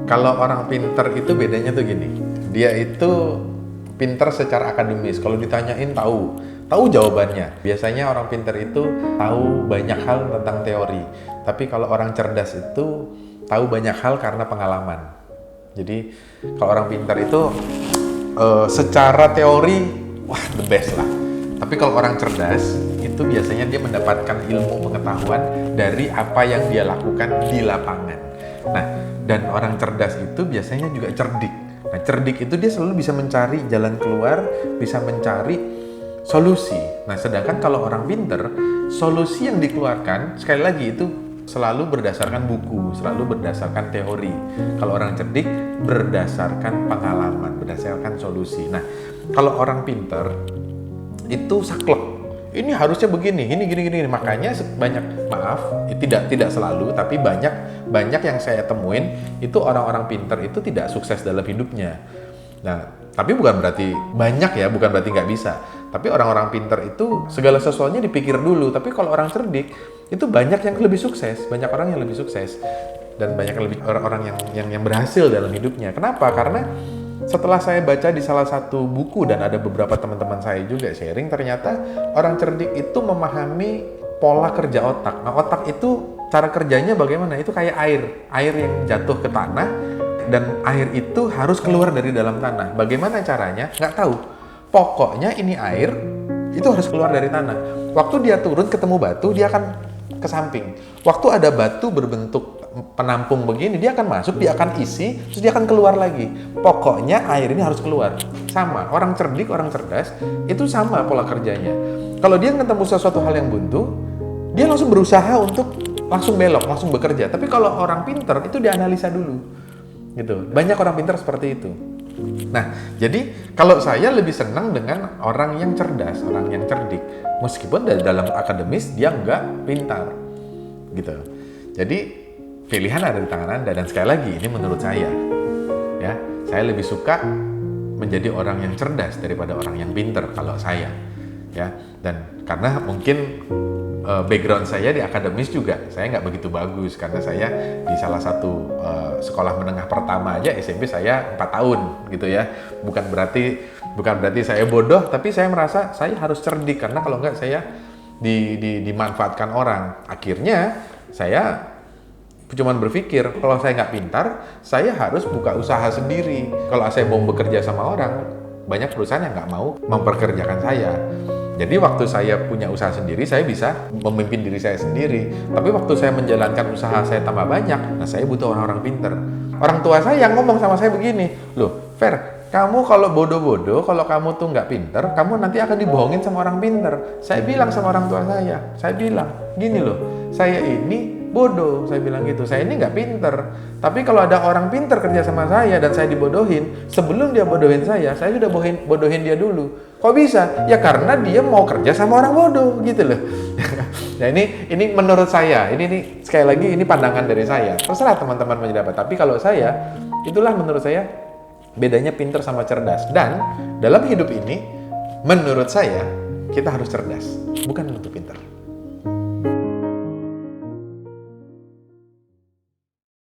Kalau orang pinter itu bedanya tuh gini, dia itu pinter secara akademis. Kalau ditanyain tahu jawabannya. Biasanya orang pinter itu tahu banyak hal tentang teori. Tapi kalau orang cerdas itu tahu banyak hal karena pengalaman. Jadi kalau orang pinter itu secara teori, wah the best lah. Tapi kalau orang cerdas itu biasanya dia mendapatkan ilmu pengetahuan dari apa yang dia lakukan di lapangan. Nah, dan orang cerdas itu biasanya juga cerdik. Nah, cerdik itu dia selalu bisa mencari jalan keluar, bisa mencari solusi. Nah, sedangkan kalau orang pinter, solusi yang dikeluarkan, sekali lagi itu selalu berdasarkan buku, selalu berdasarkan teori. Kalau orang cerdik, berdasarkan pengalaman, berdasarkan solusi. Nah, kalau orang pinter, itu saklek. Ini harusnya begini, gini. Makanya banyak, maaf, tidak selalu, tapi banyak yang saya temuin itu orang-orang pinter itu tidak sukses dalam hidupnya. Nah, tapi bukan berarti banyak ya, bukan berarti nggak bisa. Tapi orang-orang pinter itu segala sesuatunya dipikir dulu. Tapi kalau orang cerdik itu banyak yang lebih sukses, banyak orang yang lebih sukses dan banyak orang yang berhasil dalam hidupnya. Kenapa? Karena setelah saya baca di salah satu buku dan ada beberapa teman-teman saya juga sharing, ternyata orang cerdik itu memahami pola kerja otak. Nah, otak itu cara kerjanya bagaimana? Itu kayak air yang jatuh ke tanah dan air itu harus keluar dari dalam tanah. Bagaimana caranya? Nggak tahu. Pokoknya ini air itu harus keluar dari tanah. Waktu dia turun ketemu batu, dia akan ke samping. Waktu ada batu berbentuk penampung begini, dia akan masuk, dia akan isi, terus dia akan keluar lagi. Pokoknya air ini harus keluar. Sama, orang cerdik, orang cerdas, itu sama pola kerjanya. Kalau dia ketemu sesuatu hal yang buntu, dia langsung berusaha untuk langsung belok, langsung bekerja. Tapi kalau orang pinter, itu dianalisa dulu. Gitu. Banyak orang pinter seperti itu. Nah, jadi kalau saya lebih senang dengan orang yang cerdas, orang yang cerdik. Meskipun dalam akademis, dia nggak pintar. Gitu. Jadi, pilihan ada di tangan Anda, dan sekali lagi ini menurut saya, ya, saya lebih suka menjadi orang yang cerdas daripada orang yang pinter kalau saya, ya, dan karena mungkin background saya di akademis juga, saya nggak begitu bagus karena saya di salah satu sekolah menengah pertama aja SMP saya 4 tahun gitu ya, bukan berarti saya bodoh, tapi saya merasa saya harus cerdik karena kalau nggak saya dimanfaatkan orang. Akhirnya saya cuman berpikir, kalau saya nggak pintar, saya harus buka usaha sendiri. Kalau saya mau bekerja sama orang, banyak perusahaan yang nggak mau memperkerjakan saya. Jadi waktu saya punya usaha sendiri, saya bisa memimpin diri saya sendiri. Tapi waktu saya menjalankan usaha saya tambah banyak, nah saya butuh orang-orang pintar. Orang tua saya yang ngomong sama saya begini, loh, Fer, kamu kalau bodoh-bodoh, kalau kamu tuh nggak pinter, kamu nanti akan dibohongin sama orang pinter. Saya bilang sama orang tua saya bilang, gini loh, saya ini bodoh, saya bilang gitu, saya ini nggak pinter. Tapi kalau ada orang pinter kerja sama saya dan saya dibodohin, sebelum dia bodohin saya sudah bodohin dia dulu. Kok bisa? Ya karena dia mau kerja sama orang bodoh, gitu loh. Nah ini menurut saya, ini sekali lagi ini pandangan dari saya. Terserah teman-teman mau dapat. Tapi kalau saya, itulah menurut saya bedanya pinter sama cerdas. Dan dalam hidup ini, menurut saya kita harus cerdas, bukan untuk pinter.